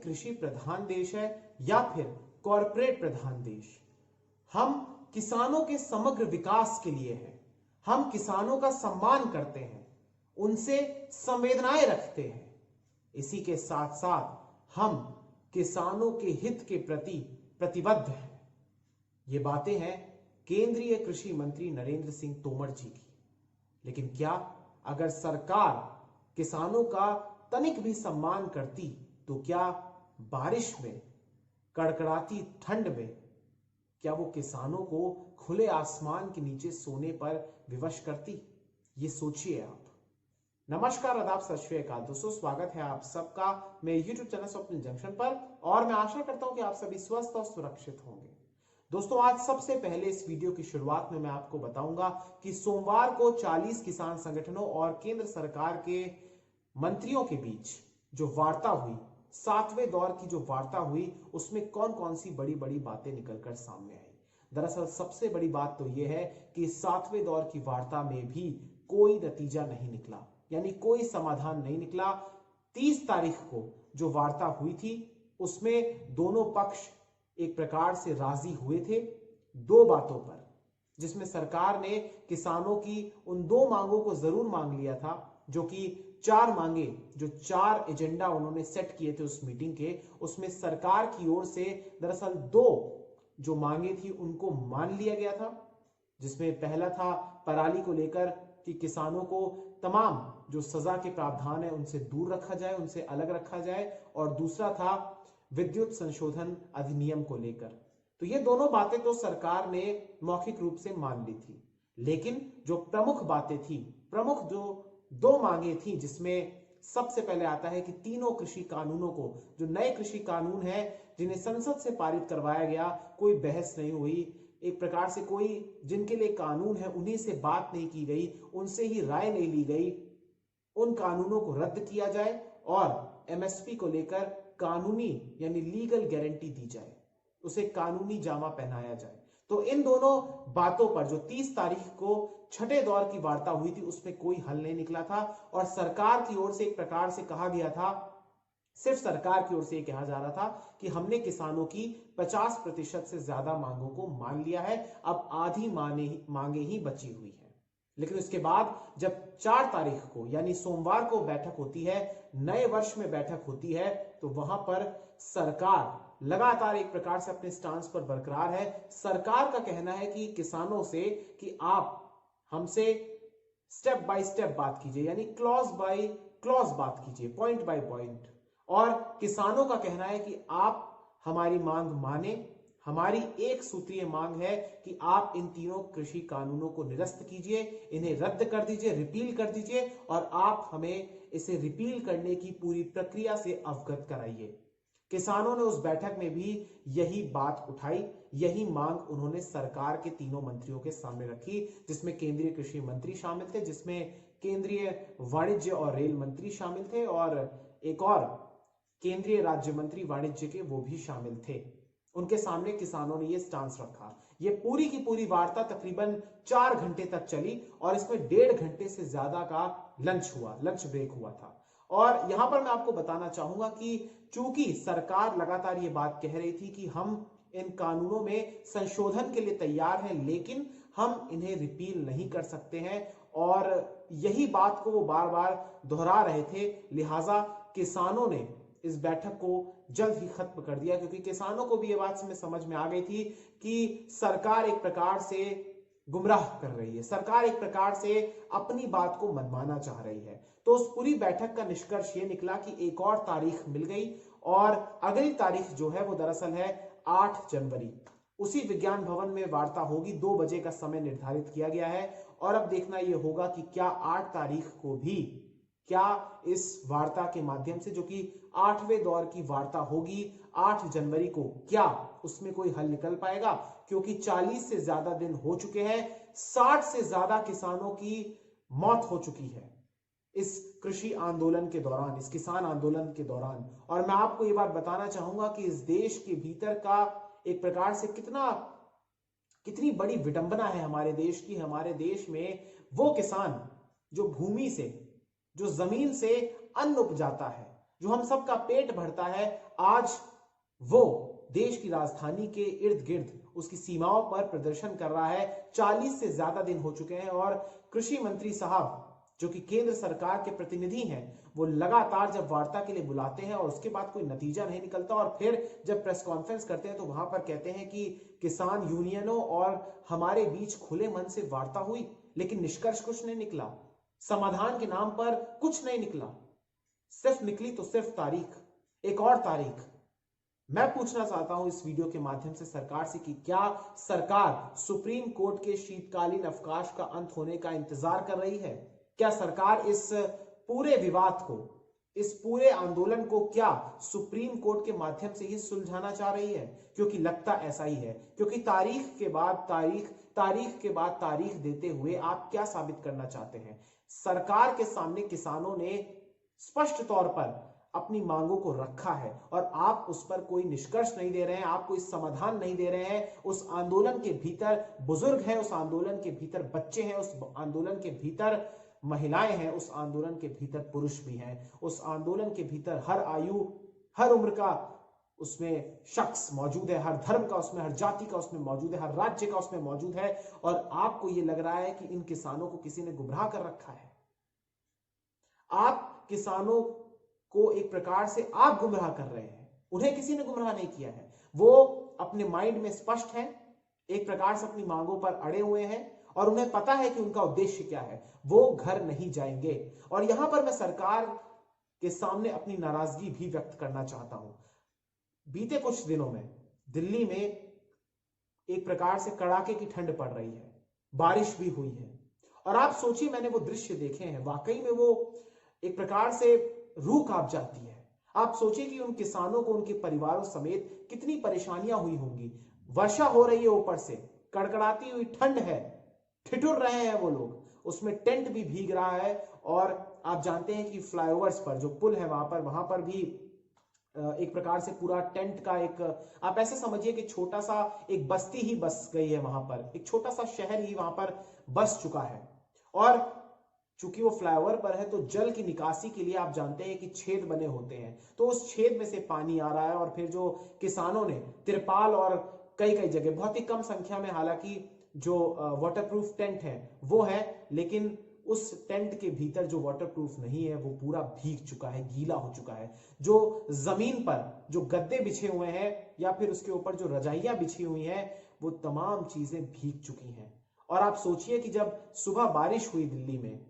कृषि प्रधान देश है या फिर कॉरपोरेट प्रधान देश। हम किसानों के समग्र विकास के लिए हैं। हम किसानों का सम्मान करते हैं, उनसे संवेदनाएं रखते हैं। इसी के साथ साथ हम किसानों के हित के प्रति प्रतिबद्ध हैं। ये बातें हैं केंद्रीय कृषि मंत्री नरेंद्र सिंह तोमर जी की। लेकिन क्या अगर सरकार किसानों का तनिक भी सम्मान करती तो क्या बारिश में, कड़कड़ाती ठंड में, क्या वो किसानों को खुले आसमान के नीचे सोने पर विवश करती? ये सोचिए आप। नमस्कार, आदाब, सत श्री अकाल दोस्तों, स्वागत है आप सबका मेरे YouTube चैनल स्वप्निल जंक्शन पर और मैं आशा करता हूं कि आप सभी स्वस्थ और सुरक्षित होंगे। दोस्तों, आज सबसे पहले इस वीडियो की शुरुआत में मैं आपको बताऊंगा कि सोमवार को 40 किसान संगठनों और केंद्र सरकार के मंत्रियों के बीच जो वार्ता हुई, 7वें दौर की जो वार्ता हुई, उसमें कौन कौन सी बड़ी बड़ी बातें निकलकर सामने आई। दरअसल सबसे बड़ी बात तो यह है कि 7वें दौर की वार्ता में भी कोई नतीजा नहीं निकला, यानी कोई समाधान नहीं निकला। 30 तारीख को जो वार्ता हुई थी उसमें दोनों पक्ष एक प्रकार से राजी हुए थे दो बातों पर, जिसमें सरकार ने किसानों की उन दो मांगों को जरूर मांग लिया था, जो कि 4 मांगे, जो 4 एजेंडा उन्होंने सेट किए थे उस मीटिंग के, उसमें सरकार की ओर से दरअसल 2 जो मांगे थी उनको मान लिया गया था। जिसमें पहला था पराली को लेकर कि किसानों को तमाम जो सजा के प्रावधान है उनसे दूर रखा जाए, उनसे अलग रखा जाए, और दूसरा था विद्युत संशोधन अधिनियम को लेकर। तो ये दोनों बातें तो सरकार ने मौखिक रूप से मान ली थी, लेकिन जो प्रमुख बातें थी, प्रमुख जो 2 मांगे थी, जिसमें सबसे पहले आता है कि तीनों कृषि कानूनों को, जो नए कृषि कानून है जिन्हें संसद से पारित करवाया गया, कोई बहस नहीं हुई, एक प्रकार से कोई जिनके लिए कानून है उन्हीं से बात नहीं की गई, उनसे ही राय नहीं ली गई, उन कानूनों को रद्द किया जाए और एमएसपी को लेकर कानूनी यानी लीगल गारंटी दी जाए, उसे कानूनी जामा पहनाया जाए। तो इन दोनों बातों पर जो 30 तारीख को 6ठे दौर की वार्ता हुई थी उसमें कोई हल नहीं निकला था और सरकार की ओर से एक प्रकार से कहा गया था, सिर्फ सरकार की ओर से यह कहा जा रहा था कि हमने किसानों की 50% से ज्यादा मांगों को मान लिया है, अब आधी मांगे ही बची हुई है। लेकिन उसके बाद जब 4 तारीख को यानी सोमवार को बैठक होती है, नए वर्ष में बैठक होती है, तो वहां पर सरकार लगातार एक प्रकार से अपने स्टांस पर बरकरार है। सरकार का कहना है कि किसानों से कि आप हमसे स्टेप बाय स्टेप बात कीजिए, यानी क्लॉज बाय क्लॉज बात कीजिए, पॉइंट बाय पॉइंट। और किसानों का कहना है कि आप हमारी मांग माने। हमारी एक सूत्रीय मांग है कि आप इन तीनों कृषि कानूनों को निरस्त कीजिए, इन्हें रद्द कर दीजिए, रिपील कर दीजिए, और आप हमें इसे रिपील करने की पूरी प्रक्रिया से अवगत कराइए। किसानों ने उस बैठक में भी यही बात उठाई, यही मांग उन्होंने सरकार के तीनों मंत्रियों के सामने रखी, जिसमें केंद्रीय कृषि मंत्री शामिल थे, जिसमें केंद्रीय वाणिज्य और रेल मंत्री शामिल थे, और एक और केंद्रीय राज्य मंत्री वाणिज्य के वो भी शामिल थे। उनके सामने किसानों ने ये स्टांस रखा। ये पूरी की पूरी वार्ता तकरीबन 4 घंटे तक चली और इसमें 1.5 घंटे से ज्यादा का लंच ब्रेक हुआ था। और यहां पर मैं आपको बताना चाहूंगा कि चूंकि सरकार लगातार ये बात कह रही थी कि हम इन कानूनों में संशोधन के लिए तैयार हैं, लेकिन हम इन्हें रिपील नहीं कर सकते हैं, और यही बात को वो बार बार दोहरा रहे थे। लिहाजा किसानों ने इस बैठक को जल्द ही खत्म कर दिया, क्योंकि किसानों को भी यह बात समझ में आ गई थी कि सरकार एक प्रकार से गुमराह कर रही है, सरकार एक प्रकार से अपनी बात को मनवाना चाह रही है। तो उस पूरी बैठक का निष्कर्ष ये निकला कि एक और तारीख मिल गई, और अगली तारीख जो है वो दरअसल है 8 जनवरी। उसी विज्ञान भवन में वार्ता होगी, 2 बजे का समय निर्धारित किया गया है। और अब देखना यह होगा कि क्या 8 तारीख को भी, क्या इस वार्ता के माध्यम से, जो कि 8वें दौर की वार्ता होगी 8 जनवरी को, क्या उसमें कोई हल निकल पाएगा? क्योंकि 40 से ज्यादा दिन हो चुके हैं, 60 से ज्यादा किसानों की मौत हो चुकी है इस कृषि आंदोलन के दौरान, इस किसान आंदोलन के दौरान। और मैं आपको ये बात बताना चाहूंगा कि इस देश के भीतर का एक प्रकार से कितनी बड़ी विडंबना है हमारे देश की। हमारे देश में वो किसान जो भूमि से, जो जमीन से अन्न उपजाता है, जो हम सबका पेट भरता है, आज वो देश की राजधानी के इर्द गिर्द उसकी सीमाओं पर प्रदर्शन कर रहा है। 40 से ज्यादा दिन हो चुके हैं और कृषि मंत्री साहब जो कि केंद्र सरकार के प्रतिनिधि हैं, वो लगातार जब वार्ता के लिए बुलाते हैं और उसके बाद कोई नतीजा नहीं निकलता और फिर जब प्रेस कॉन्फ्रेंस करते हैं तो वहां पर कहते हैं कि किसान यूनियनों और हमारे बीच खुले मन से वार्ता हुई, लेकिन निष्कर्ष कुछ नहीं निकला। समाधान के नाम पर कुछ नहीं निकला, सिर्फ निकली तो सिर्फ तारीख, एक और तारीख। मैं पूछना चाहता हूं इस वीडियो के माध्यम से सरकार से कि क्या सरकार सुप्रीम कोर्ट के शीतकालीन अवकाश का अंत होने का इंतजार कर रही है? क्या सरकार इस पूरे विवाद को, इस पूरे आंदोलन को क्या सुप्रीम कोर्ट के माध्यम से ही सुलझाना चाह रही है? क्योंकि लगता ऐसा ही है, क्योंकि तारीख के बाद तारीख, तारीख के बाद तारीख देते हुए आप क्या साबित करना चाहते हैं? सरकार के सामने किसानों ने स्पष्ट तौर पर अपनी मांगों को रखा है और आप उस पर कोई निष्कर्ष नहीं दे रहे हैं, आप कोई समाधान नहीं दे रहे हैं। उस आंदोलन के भीतर बुजुर्ग हैं, उस आंदोलन के भीतर बच्चे हैं, उस आंदोलन के भीतर महिलाएं हैं, उस आंदोलन के भीतर पुरुष भी हैं, उस आंदोलन के भीतर हर आयु, हर उम्र का उसमें शख्स मौजूद है, हर धर्म का उसमें, हर जाति का उसमें मौजूद है, हर राज्य का उसमें मौजूद है। और आपको यह लग रहा है कि इन किसानों को किसी ने गुमराह कर रखा है। आप किसानों को एक प्रकार से आप गुमराह कर रहे हैं, उन्हें किसी ने गुमराह नहीं किया है। वो अपने माइंड में स्पष्ट है, एक प्रकार से अपनी मांगों पर अड़े हुए हैं और उन्हें पता है कि उनका उद्देश्य क्या है, वो घर नहीं जाएंगे। और यहां पर मैं सरकार के सामने अपनी नाराजगी भी व्यक्त करना चाहता हूं। बीते कुछ दिनों में दिल्ली में एक प्रकार से कड़ाके की ठंड पड़ रही है, बारिश भी हुई है और आप सोचिए, मैंने वो दृश्य देखे हैं, वाकई में वो एक प्रकार से रूह कांप जाती है। आप सोचिए कि उन किसानों को, उनके परिवारों समेत कितनी परेशानियां हुई होंगी। वर्षा हो रही है, ऊपर से कड़कड़ाती हुई ठंड है, ठिठुर रहे हैं वो लोग, उसमें टेंट भी भीग रहा है। और आप जानते हैं कि फ्लाईओवर्स पर जो पुल है वहां पर भी एक प्रकार से पूरा टेंट का एक, आप ऐसे समझिए कि छोटा सा एक बस्ती ही बस गई है वहां पर, एक छोटा सा शहर ही वहां पर बस चुका है। और चूंकि वो फ्लाईओवर पर है तो जल की निकासी के लिए आप जानते हैं कि छेद बने होते हैं, तो उस छेद में से पानी आ रहा है। और फिर जो किसानों ने तिरपाल और कई कई जगह, बहुत ही कम संख्या में हालांकि जो वाटरप्रूफ टेंट है वो है, लेकिन उस टेंट के भीतर जो वाटरप्रूफ नहीं है वो पूरा भीग चुका है, गीला हो चुका है। जो जमीन पर जो गद्दे बिछे हुए हैं या फिर उसके ऊपर जो रजाइयां बिछी हुई हैं वो तमाम चीजें भीग चुकी हैं। और आप सोचिए कि जब सुबह बारिश हुई दिल्ली में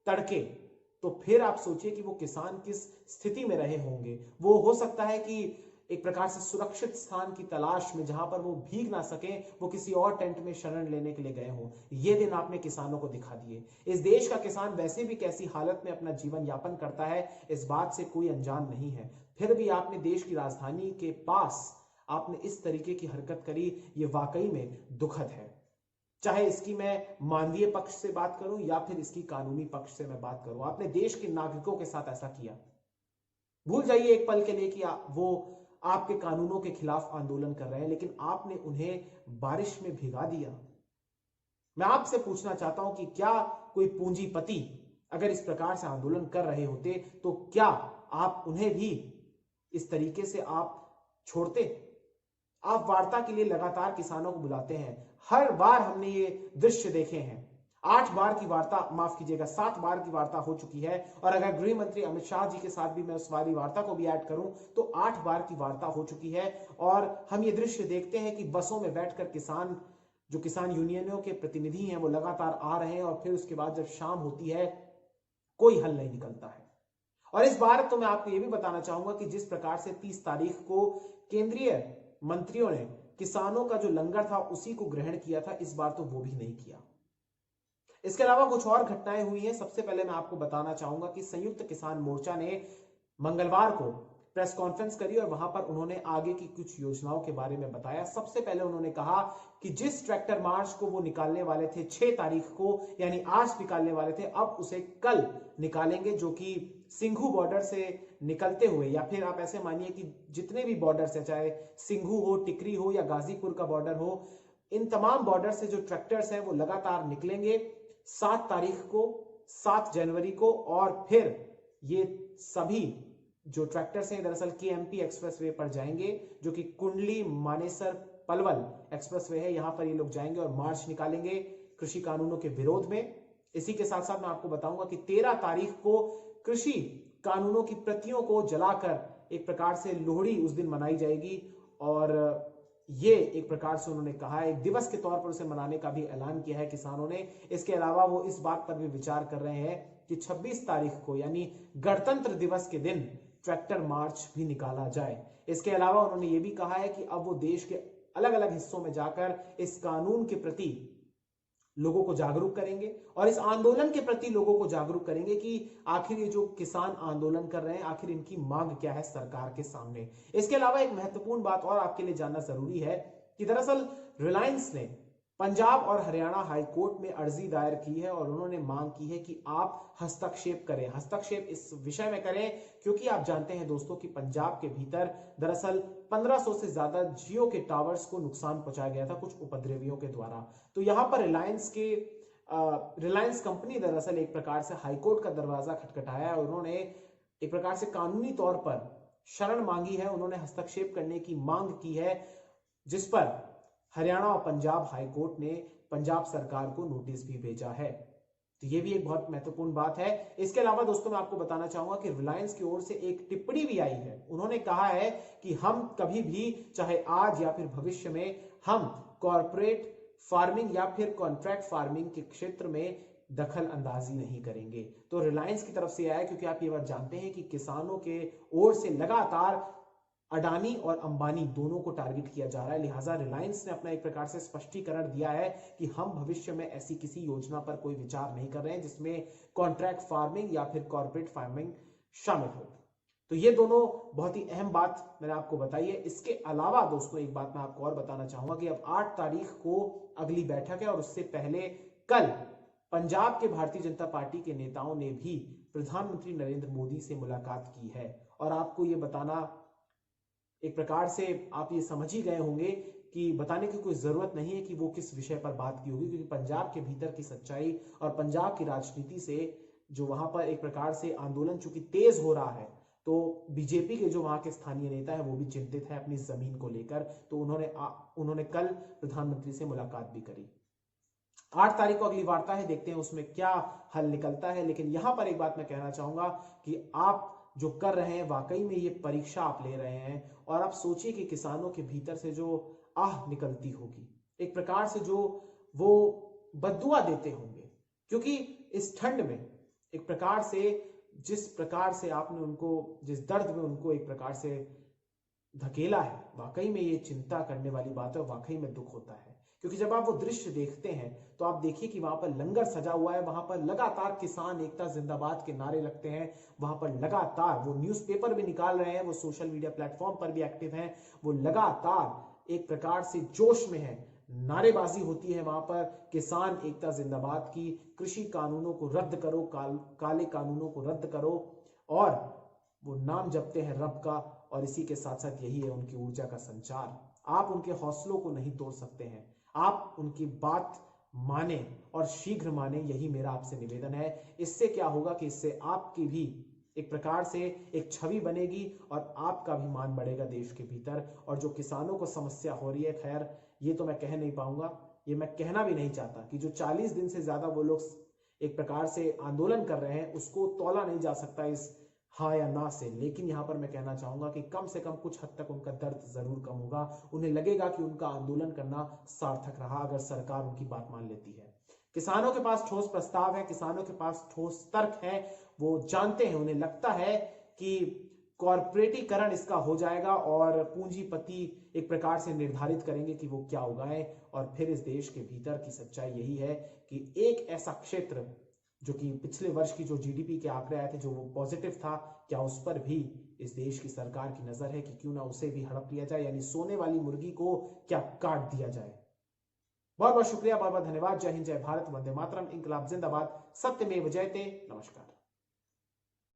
तड़के, तो फिर आप सोचिए कि वो किसान किस स्थिति में रहे होंगे। वो हो सकता है कि एक प्रकार से सुरक्षित स्थान की तलाश में, जहां पर वो भीग ना सके, वो किसी और टेंट में शरण लेने के लिए गए हों। ये दिन आपने किसानों को दिखा दिए। इस देश का किसान वैसे भी कैसी हालत में अपना जीवन यापन करता है, इस बात से कोई अनजान नहीं है। फिर भी आपने देश की राजधानी के पास आपने इस तरीके की हरकत करी, ये वाकई में दुखद है। चाहे इसकी मैं मानवीय पक्ष से बात करूं या फिर इसकी कानूनी पक्ष से मैं बात करूं, आपने देश के नागरिकों के साथ ऐसा किया। भूल जाइए एक पल के लिए कि वो आपके कानूनों के खिलाफ आंदोलन कर रहे हैं, लेकिन आपने उन्हें बारिश में भिगा दिया। मैं आपसे पूछना चाहता हूं कि क्या कोई पूंजीपति अगर इस प्रकार से आंदोलन कर रहे होते तो क्या आप उन्हें भी इस तरीके से आप छोड़ते? आप वार्ता के लिए लगातार किसानों को बुलाते हैं, हर बार हमने ये दृश्य देखे हैं। 8 बार की वार्ता, माफ कीजिएगा 7 बार की वार्ता हो चुकी है। और अगर गृह मंत्री अमित शाह जी के साथ भी मैं उस वाली वार्ता को भी ऐड करूं तो 8 बार की वार्ता हो चुकी है। और हम ये दृश्य देखते हैं कि बसों में बैठकर किसान, जो किसान यूनियनों के प्रतिनिधि हैं, वो लगातार आ रहे हैं और फिर उसके बाद जब शाम होती है कोई हल नहीं निकलता है। और इस बार तो मैं आपको यह भी बताना चाहूंगा कि जिस प्रकार से 30 तारीख को केंद्रीय मंत्रियों ने किसानों का जो लंगर था उसी को ग्रहण किया था, इस बार तो वो भी नहीं किया। इसके अलावा कुछ और घटनाएं हुई हैं। सबसे पहले मैं आपको बताना चाहूंगा कि संयुक्त किसान मोर्चा ने मंगलवार को प्रेस कॉन्फ्रेंस करी और वहां पर उन्होंने आगे की कुछ योजनाओं के बारे में बताया। सबसे पहले उन्होंने कहा कि जिस ट्रैक्टर मार्च को वो निकालने वाले थे 6 तारीख को, यानी आज निकालने वाले थे, अब उसे कल निकालेंगे, जो कि सिंघू बॉर्डर से निकलते हुए, या फिर आप ऐसे मानिए कि जितने भी बॉर्डर है, चाहे सिंघू हो, टिकरी हो या गाजीपुर का बॉर्डर हो, इन तमाम बॉर्डर से जो ट्रैक्टर्स हैं वो लगातार निकलेंगे 7 तारीख को, 7 जनवरी को, और फिर ये सभी जो ट्रैक्टर्स हैं दरअसल केएमपी एक्सप्रेसवे पर जाएंगे, जो कि कुंडली मानेसर पलवल एक्सप्रेसवे है, यहां पर ये लोग जाएंगे और मार्च निकालेंगे कृषि कानूनों के विरोध में। इसी के साथ साथ मैं आपको बताऊंगा कि 13 तारीख को कृषि कानूनों की प्रतियों को जलाकर एक प्रकार से लोहड़ी उस दिन मनाई जाएगी, और ये एक प्रकार से उन्होंने कहा है, एक दिवस के तौर पर उसे मनाने का भी ऐलान किया है किसानों ने। इसके अलावा वो इस बात पर भी विचार कर रहे हैं कि 26 तारीख को यानी गणतंत्र दिवस के दिन ट्रैक्टर मार्च भी निकाला जाए। इसके अलावा उन्होंने ये भी कहा है कि अब वो देश के अलग अलग हिस्सों में जाकर इस कानून के प्रति लोगों को जागरूक करेंगे और इस आंदोलन के प्रति लोगों को जागरूक करेंगे कि आखिर ये जो किसान आंदोलन कर रहे हैं, आखिर इनकी मांग क्या है सरकार के सामने। इसके अलावा एक महत्वपूर्ण बात और आपके लिए जानना जरूरी है कि दरअसल रिलायंस ने पंजाब और हरियाणा हाईकोर्ट में अर्जी दायर की है और उन्होंने मांग की है कि आप हस्तक्षेप करें। हस्तक्षेप इस विषय में करें क्योंकि आप जानते हैं दोस्तों कि पंजाब के भीतर दरअसल 1500 से ज्यादा जियो के टावर्स को नुकसान पहुंचाया गया था कुछ उपद्रवियों के द्वारा। तो यहां पर रिलायंस कंपनी दरअसल एक प्रकार से हाईकोर्ट का दरवाजा खटखटाया है और उन्होंने एक प्रकार से कानूनी तौर पर शरण मांगी है, उन्होंने हस्तक्षेप करने की मांग की है, जिस पर हरियाणा और पंजाब हाईकोर्ट ने पंजाब सरकार को नोटिस भी भेजा है। तो ये भी एक बहुत महत्वपूर्ण बात है। इसके अलावा दोस्तों मैं आपको बताना चाहूंगा कि रिलायंस की ओर से एक टिप्पणी भी आई है। उन्होंने कहा है कि हम कभी भी, चाहे आज या फिर भविष्य में, हम कॉर्पोरेट फार्मिंग या फिर कॉन्ट्रैक्ट फार्मिंग के क्षेत्र में दखल अंदाजी नहीं करेंगे। तो रिलायंस की तरफ से आया, क्योंकि आप ये बात जानते हैं कि किसानों के ओर से लगातार अडानी और अंबानी दोनों को टारगेट किया जा रहा है, लिहाजा रिलायंस ने अपना एक प्रकार से स्पष्टीकरण दिया है कि हम भविष्य में ऐसी किसी योजना पर कोई विचार नहीं कर रहे हैं जिसमें कॉन्ट्रैक्ट फार्मिंग या फिर कॉर्पोरेट फार्मिंग शामिल हो। तो ये दोनों बहुत ही अहम बात मैंने आपको बताई है। इसके अलावा दोस्तों एक बात मैं आपको और बताना चाहूंगा कि अब 8 तारीख को अगली बैठक है और उससे पहले कल पंजाब के भारतीय जनता पार्टी के नेताओं ने भी प्रधानमंत्री नरेंद्र मोदी से मुलाकात की है। और आपको ये बताना एक प्रकार से आप ये समझ ही गए होंगे कि बताने की कोई जरूरत नहीं है कि वो किस विषय पर बात की होगी, क्योंकि पंजाब के भीतर की सच्चाई और पंजाब की राजनीति से जो वहां पर एक प्रकार से आंदोलन चूंकि तेज हो रहा है, तो बीजेपी के जो वहां के स्थानीय नेता है वो भी चिंतित है अपनी जमीन को लेकर। तो उन्होंने कल प्रधानमंत्री से मुलाकात भी करी। 8 तारीख को अगली वार्ता है, देखते हैं उसमें क्या हल निकलता है। लेकिन यहां पर एक बात मैं कहना चाहूंगा कि आप जो कर रहे हैं वाकई में ये परीक्षा आप ले रहे हैं, और आप सोचिए कि किसानों के भीतर से जो आह निकलती होगी, एक प्रकार से जो वो बद्दुआ देते होंगे, क्योंकि इस ठंड में एक प्रकार से जिस प्रकार से आपने उनको, जिस दर्द में उनको एक प्रकार से धकेला है, वाकई में ये चिंता करने वाली बात है और वाकई में दुख होता है। क्योंकि जब आप वो दृश्य देखते हैं तो आप देखिए कि वहां पर लंगर सजा हुआ है, वहां पर लगातार किसान एकता जिंदाबाद के नारे लगते हैं, वहां पर लगातार वो न्यूज़पेपर भी निकाल रहे हैं, वो सोशल मीडिया प्लेटफॉर्म पर भी एक्टिव हैं, वो लगातार एक प्रकार से जोश में है, नारेबाजी होती है वहां पर किसान एकता जिंदाबाद की, कृषि कानूनों को रद्द करो, काले कानूनों को रद्द करो, और वो नाम जपते हैं रब का, और इसी के साथ साथ यही है उनकी ऊर्जा का संचार। आप उनके हौसलों को नहीं तोड़ सकते हैं, आप उनकी बात माने और शीघ्र माने, यही मेरा आपसे निवेदन है। इससे क्या होगा कि इससे आपकी भी एक प्रकार से एक छवि बनेगी और आपका भी मान बढ़ेगा देश के भीतर। और जो किसानों को समस्या हो रही है, खैर ये तो मैं कह नहीं पाऊंगा, ये मैं कहना भी नहीं चाहता कि जो 40 दिन से ज्यादा वो लोग एक प्रकार से आंदोलन कर रहे हैं उसको तौला नहीं जा सकता इस हाँ या ना से। लेकिन यहां पर मैं कहना चाहूंगा कि कम से कम कुछ हद तक उनका दर्द जरूर कम होगा, उन्हें लगेगा कि उनका आंदोलन करना सार्थक रहा अगर सरकार उनकी बात मान लेती है। किसानों के पास ठोस प्रस्ताव है, किसानों के पास ठोस तर्क है, वो जानते हैं, उन्हें लगता है कि कॉर्पोरेटीकरण इसका हो जाएगा और पूंजीपति एक प्रकार से निर्धारित करेंगे कि वो क्या उगाएं। और फिर इस देश के भीतर की सच्चाई यही है कि एक ऐसा क्षेत्र जो कि पिछले वर्ष की जो जीडीपी के आंकड़े आए थे, जो वो पॉजिटिव था, क्या उस पर भी इस देश की सरकार की नजर है कि क्यों ना उसे भी हड़प लिया जाए, यानी सोने वाली मुर्गी को क्या काट दिया जाए। बहुत बहुत शुक्रिया, बहुत बहुत धन्यवाद। जय हिंद, जय भारत, वंदे मातरम, इंकलाब जिंदाबाद, सत्यमेव जयते। नमस्कार।